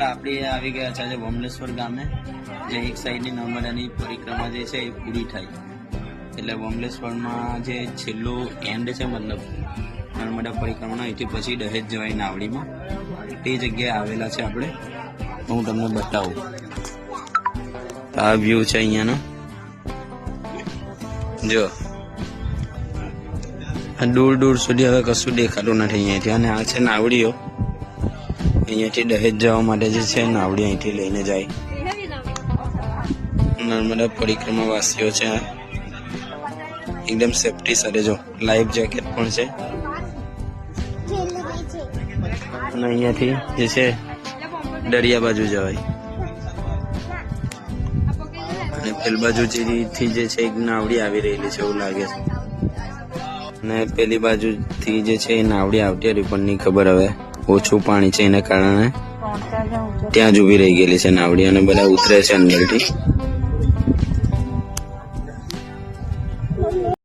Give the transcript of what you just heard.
આપણે આવી ગયા છે આજે વમલેશ્વર ગામે, જે એક સાઈડની નર્મદાની પરિક્રમા જે છે એ પૂરી થાય એટલે વમલેશ્વરમાં જે છેલ્લું એન્ડ છે, મતલબ નર્મદા પરિક્રમાનો, અહીંથી પછી દહેજ જવાય નાવડીમાં, તે જગ્યાએ આવેલા છે આપણે. હું તમને બતાવું. આ વ્યૂ છે અહીંયાનો, જો દૂર દૂર સુધી હવે કશું દેખાતું નથી અહીંયાથી. અને આ છે નાવડીઓ, અહીંયાથી દહેજ જવા માટે જે છે નાવડી અહીંથી લઈને જાય. નર્મદા પરિક્રમા વાસીઓ છે, એકદમ સેફટી સાથે. જો લાઈફ જેકેટ પણ છે. અને અહીંયાથી જે છે દરિયા બાજુ જવાય. અને પેલી બાજુથી જે છે એક નાવડી આવી રહેલી છે એવું લાગે છે. અને પેલી બાજુથી જે છે એ નાવડી આવતી હતી પણ નહીં ખબર, હવે ઓછું પાણી છે એના કારણે ત્યાં જ ઊભી રહી ગયેલી છે નાવડી, અને બધા ઉતરે છે અંદરથી.